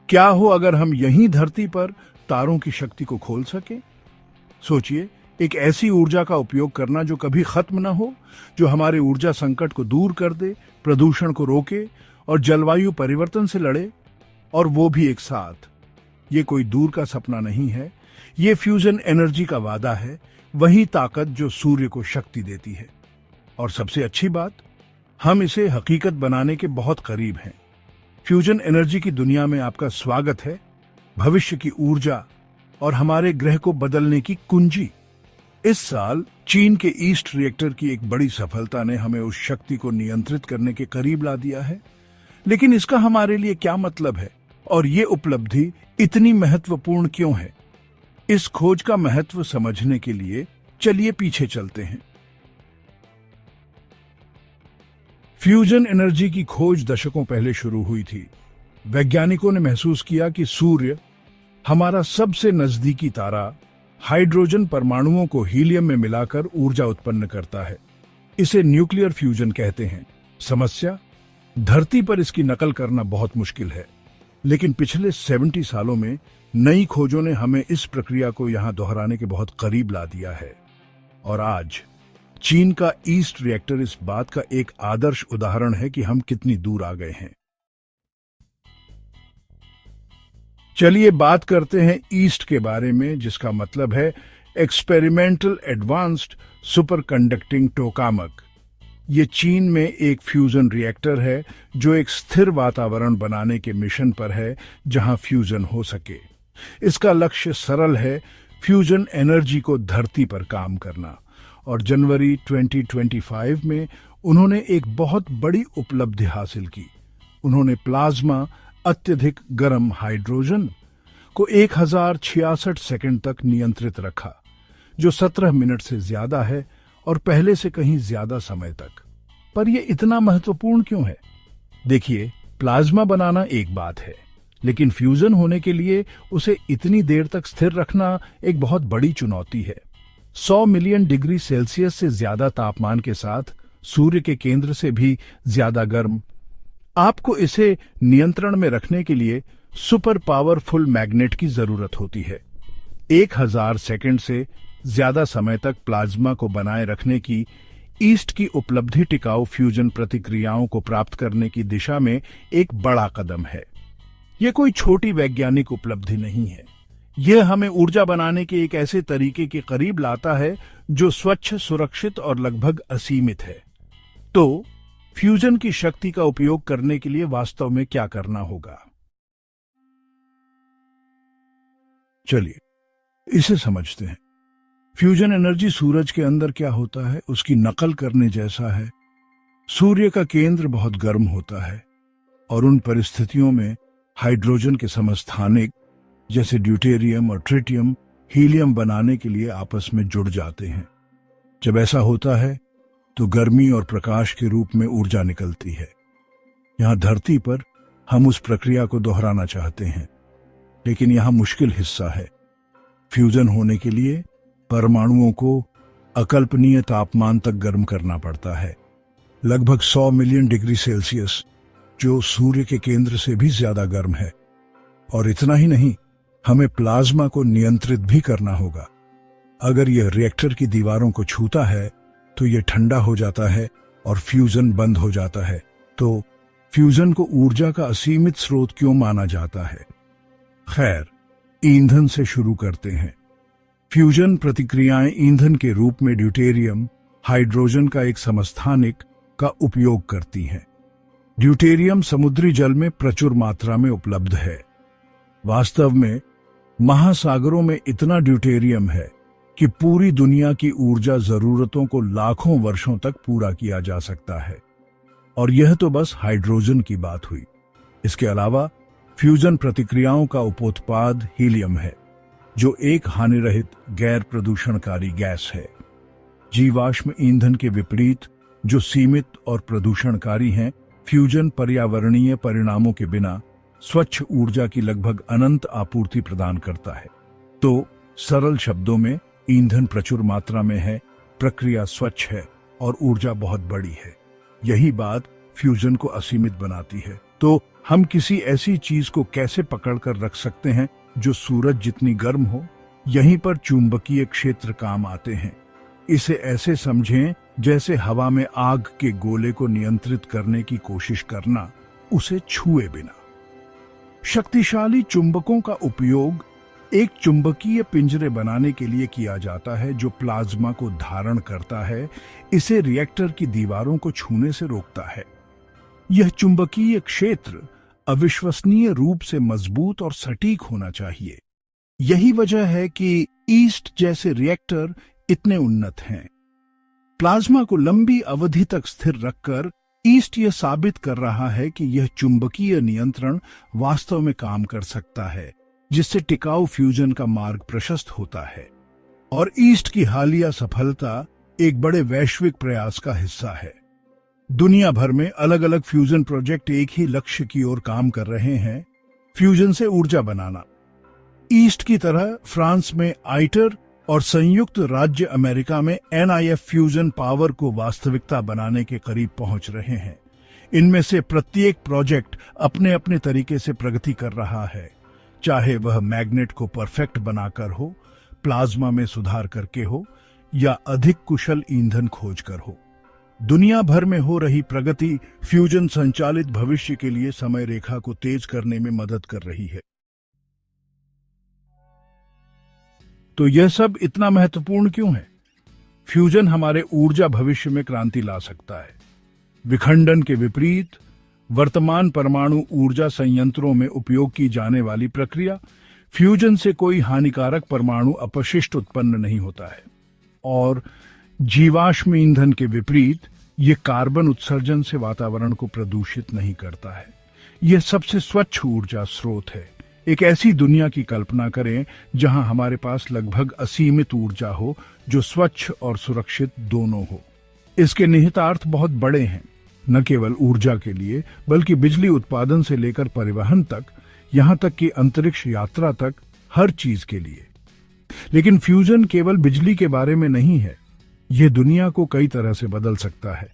क्या हो अगर हम यहीं धरती पर तारों की शक्ति को खोल सकें? सोचिए, एक ऐसी ऊर्जा का उपयोग करना जो कभी खत्म न हो, जो हमारे ऊर्जा संकट को दूर कर दे, प्रदूषण को रोके और जलवायु परिवर्तन से लड़े, और वो भी एक साथ। ये कोई दूर का सपना नहीं है, ये फ्यूजन एनर्जी का वादा है, वही ताकत जो सूर्य को शक्ति देती है। और सबसे अच्छी बात, हम इसे हकीकत बनाने के बहुत करीब हैं। फ्यूजन एनर्जी की दुनिया में आपका स्वागत है, भविष्य की ऊर्जा और हमारे ग्रह को बदलने की कुंजी। इस साल चीन के ईस्ट रिएक्टर की एक बड़ी सफलता ने हमें उस शक्ति को नियंत्रित करने के करीब ला दिया है। लेकिन इसका हमारे लिए क्या मतलब है और ये उपलब्धि इतनी महत्वपूर्ण क्यों है? इस खोज का महत्व समझने के लिए चलिए पीछे चलते हैं। फ्यूजन एनर्जी की खोज दशकों पहले शुरू हुई थी। वैज्ञानिकों ने महसूस किया कि सूर्य, हमारा सबसे नजदीकी तारा, हाइड्रोजन परमाणुओं को हीलियम में मिलाकर ऊर्जा उत्पन्न करता है। इसे न्यूक्लियर फ्यूजन कहते हैं। समस्या, धरती पर इसकी नकल करना बहुत मुश्किल है। लेकिन पिछले 70 सालों में नई खोजों ने हमें इस प्रक्रिया को यहां दोहराने के बहुत करीब ला दिया है। और आज चीन का ईस्ट रिएक्टर इस बात का एक आदर्श उदाहरण है कि हम कितनी दूर आ गए हैं। चलिए बात करते हैं ईस्ट के बारे में, जिसका मतलब है experimental advanced super conducting tokamak. ये चीन में एक फ्यूजन रिएक्टर है जो एक स्थिर वातावरण बनाने के मिशन पर है जहां फ्यूजन हो सके। इसका लक्ष्य सरल है, फ्यूजन एनर्जी को धरती पर काम करना। और जनवरी 2025 में उन्होंने एक बहुत बड़ी उपलब्धि हासिल की। उन्होंने प्लाज्मा, अत्यधिक गर्म हाइड्रोजन, को 1066 सेकंड तक नियंत्रित रखा, जो 17 मिनट से ज्यादा है और पहले से कहीं ज्यादा समय तक। पर यह इतना महत्वपूर्ण क्यों है? देखिए, प्लाज्मा बनाना एक बात है, लेकिन फ्यूजन होने के लिए उसे इतनी देर तक स्थिर रखना एक बहुत बड़ी चुनौती है। 100 मिलियन डिग्री सेल्सियस से ज्यादा तापमान के साथ, सूर्य के केंद्र से भी ज्यादा गर्म। आपको इसे नियंत्रण में रखने के लिए सुपर पावरफुल मैग्नेट की जरूरत होती है। 1000 सेकंड से ज्यादा समय तक प्लाज्मा को बनाए रखने की ईस्ट की उपलब्धि टिकाऊ फ्यूजन प्रतिक्रियाओं को प्राप्त करने की दिशा में एक बड़ा कदम है। यह कोई छोटी वैज्ञानिक उपलब्धि नहीं है। यह हमें ऊर्जा बनाने के एक ऐसे तरीके के करीब लाता है जो स्वच्छ, सुरक्षित और लगभग असीमित है। तो फ्यूजन की शक्ति का उपयोग करने के लिए वास्तव में क्या करना होगा? चलिए इसे समझते हैं। फ्यूजन एनर्जी सूरज के अंदर क्या होता है उसकी नकल करने जैसा है। सूर्य का केंद्र बहुत गर्म होता है और उन परिस्थितियों में हाइड्रोजन के समस्थानिक जैसे ड्यूटेरियम और ट्रिटियम हीलियम बनाने के लिए आपस में जुड़ जाते हैं। जब ऐसा होता है तो गर्मी और प्रकाश के रूप में ऊर्जा निकलती है। यहां धरती पर हम उस प्रक्रिया को दोहराना चाहते हैं, लेकिन यहां मुश्किल हिस्सा है। फ्यूजन होने के लिए परमाणुओं को अकल्पनीय तापमान तक गर्म करना पड़ता है, लगभग 100 मिलियन डिग्री सेल्सियस, जो सूर्य के केंद्र से भी ज्यादा गर्म है। और इतना ही नहीं, हमें प्लाज्मा को नियंत्रित भी करना होगा। अगर यह रिएक्टर की दीवारों को छूता है तो यह ठंडा हो जाता है और फ्यूजन बंद हो जाता है। तो फ्यूजन को ऊर्जा का असीमित स्रोत क्यों माना जाता है? खैर, ईंधन से शुरू करते हैं। फ्यूजन प्रतिक्रियाएं ईंधन के रूप में ड्यूटेरियम, हाइड्रोजन का एक समस्थानिक, का उपयोग करती हैं। ड्यूटेरियम समुद्री जल में प्रचुर मात्रा में उपलब्ध है। वास्तव में महासागरों में इतना ड्यूटेरियम है कि पूरी दुनिया की ऊर्जा जरूरतों को लाखों वर्षों तक पूरा किया जा सकता है। और यह तो बस हाइड्रोजन की बात हुई। इसके अलावा फ्यूजन प्रतिक्रियाओं का उपोत्पाद हीलियम है, जो एक हानिरहित गैर प्रदूषणकारी गैस है। जीवाश्म ईंधन के विपरीत, जो सीमित और प्रदूषणकारी हैं, फ्यूजन पर्यावरणीय परिणामों के बिना स्वच्छ ऊर्जा की लगभग अनंत आपूर्ति प्रदान करता है। तो सरल शब्दों में, ईंधन प्रचुर मात्रा में है, प्रक्रिया स्वच्छ है और ऊर्जा बहुत बड़ी है। यही बात फ्यूजन को असीमित बनाती है। तो हम किसी ऐसी चीज को कैसे पकड़कर रख सकते हैं जो सूरज जितनी गर्म हो? यहीं पर चुंबकीय क्षेत्र काम आते हैं। इसे ऐसे समझें जैसे हवा में आग के गोले को नियंत्रित करने की कोशिश करना, उसे छुए बिना। शक्तिशाली चुंबकों का उपयोग एक चुंबकीय पिंजरे बनाने के लिए किया जाता है जो प्लाज्मा को धारण करता है, इसे रिएक्टर की दीवारों को छूने से रोकता है। यह चुंबकीय क्षेत्र अविश्वसनीय रूप से मजबूत और सटीक होना चाहिए। यही वजह है कि ईस्ट जैसे रिएक्टर इतने उन्नत हैं। प्लाज्मा को लंबी अवधि तक स्थिर रखकर ईस्ट यह साबित कर रहा है कि यह चुंबकीय नियंत्रण वास्तव में काम कर सकता है, जिससे टिकाऊ फ्यूजन का मार्ग प्रशस्त होता है। और ईस्ट की हालिया सफलता एक बड़े वैश्विक प्रयास का हिस्सा है। दुनिया भर में अलग अलग फ्यूजन प्रोजेक्ट एक ही लक्ष्य की ओर काम कर रहे हैं, फ्यूजन से ऊर्जा बनाना। ईस्ट की तरह फ्रांस में आइटर और संयुक्त राज्य अमेरिका में NIF फ्यूजन पावर को वास्तविकता बनाने के करीब पहुंच रहे हैं। इनमें से प्रत्येक प्रोजेक्ट अपने अपने तरीके से प्रगति कर रहा है, चाहे वह मैग्नेट को परफेक्ट बनाकर हो, प्लाज्मा में सुधार करके हो या अधिक कुशल ईंधन खोजकर हो। दुनिया भर में हो रही प्रगति फ्यूजन संचालित भविष्य के लिए समय रेखा को तेज करने में मदद कर रही है। तो यह सब इतना महत्वपूर्ण क्यों है? फ्यूजन हमारे ऊर्जा भविष्य में क्रांति ला सकता है। विखंडन के विपरीत वर्तमान परमाणु ऊर्जा संयंत्रों में उपयोग की जाने वाली प्रक्रिया फ्यूजन से कोई हानिकारक परमाणु अपशिष्ट उत्पन्न नहीं होता है, और जीवाश्म ईंधन के विपरीत यह कार्बन उत्सर्जन से वातावरण को प्रदूषित नहीं करता है। यह सबसे स्वच्छ ऊर्जा स्रोत है। एक ऐसी दुनिया की कल्पना करें जहां हमारे पास लगभग असीमित ऊर्जा हो, जो स्वच्छ और सुरक्षित दोनों हो। इसके निहितार्थ बहुत बड़े हैं, न केवल ऊर्जा के लिए बल्कि बिजली उत्पादन से लेकर परिवहन तक, यहां तक कि अंतरिक्ष यात्रा तक, हर चीज के लिए। लेकिन फ्यूजन केवल बिजली के बारे में नहीं है। यह दुनिया को कई तरह से बदल सकता है।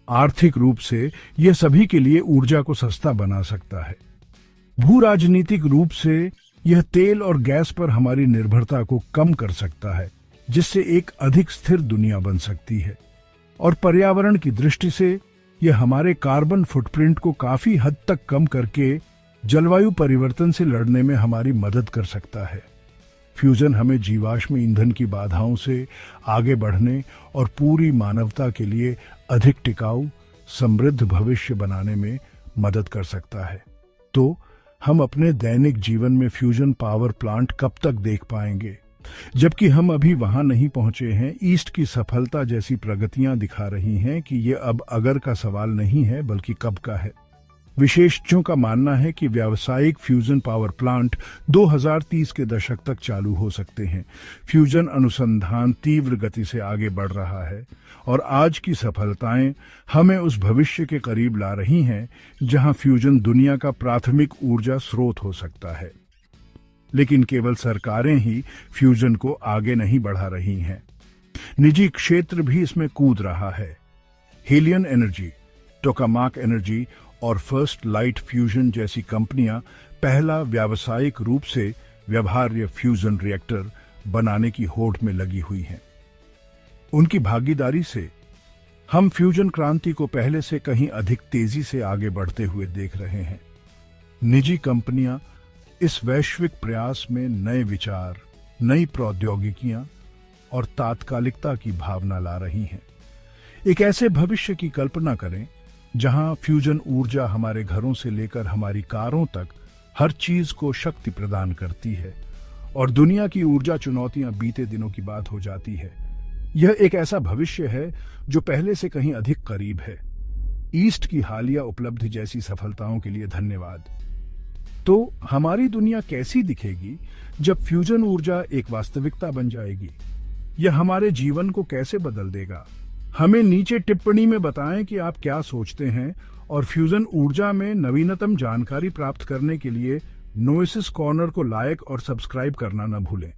आर्थिक रूप से यह सभी के लिए ऊर्जा को सस्ता बना सकता है। भू राजनीतिक रूप से यह तेल और गैस पर हमारी निर्भरता को कम कर सकता है, जिससे एक अधिक स्थिर दुनिया बन सकती है। और पर्यावरण की दृष्टि से यह हमारे कार्बन फुटप्रिंट को काफी हद तक कम करके जलवायु परिवर्तन से लड़ने में हमारी मदद कर सकता है। फ्यूजन हमें जीवाश्म ईंधन की बाधाओं से आगे बढ़ने और पूरी मानवता के लिए अधिक टिकाऊ, समृद्ध भविष्य बनाने में मदद कर सकता है। तो हम अपने दैनिक जीवन में फ्यूजन पावर प्लांट कब तक देख पाएंगे? जबकि हम अभी वहां नहीं पहुंचे हैं, ईस्ट की सफलता जैसी प्रगतियां दिखा रही हैं कि ये अब अगर का सवाल नहीं है बल्कि कब का है। विशेषज्ञों का मानना है कि व्यावसायिक फ्यूजन पावर प्लांट 2030 के दशक तक चालू हो सकते हैं। फ्यूजन अनुसंधान तीव्र गति से आगे बढ़ रहा है और आज की सफलताएं हमें उस भविष्य के करीब ला रही हैं जहां फ्यूजन दुनिया का प्राथमिक ऊर्जा स्रोत हो सकता है। लेकिन केवल सरकारें ही फ्यूजन को आगे नहीं बढ़ा रही हैं, निजी क्षेत्र भी इसमें कूद रहा है। हेलियन एनर्जी, टोकामाक एनर्जी और फर्स्ट लाइट फ्यूजन जैसी कंपनियां पहला व्यावसायिक रूप से व्यवहार्य फ्यूजन रिएक्टर बनाने की होड़ में लगी हुई हैं। उनकी भागीदारी से हम फ्यूजन क्रांति को पहले से कहीं अधिक तेजी से आगे बढ़ते हुए देख रहे हैं। निजी कंपनियां इस वैश्विक प्रयास में नए विचार, नई प्रौद्योगिकियां और तात्कालिकता की भावना ला रही हैं। एक ऐसे भविष्य की कल्पना करें जहां फ्यूजन ऊर्जा हमारे घरों से लेकर हमारी कारों तक हर चीज को शक्ति प्रदान करती है और दुनिया की ऊर्जा चुनौतियां बीते दिनों की बात हो जाती है। यह एक ऐसा भविष्य है जो पहले से कहीं अधिक करीब है। ईस्ट की हालिया उपलब्धि जैसी सफलताओं के लिए धन्यवाद। तो हमारी दुनिया कैसी दिखेगी जब फ्यूजन ऊर्जा एक वास्तविकता बन जाएगी? यह हमारे जीवन को कैसे बदल देगा? हमें नीचे टिप्पणी में बताएं कि आप क्या सोचते हैं, और फ्यूजन ऊर्जा में नवीनतम जानकारी प्राप्त करने के लिए नोएसिस कॉर्नर को लाइक और सब्सक्राइब करना न भूलें।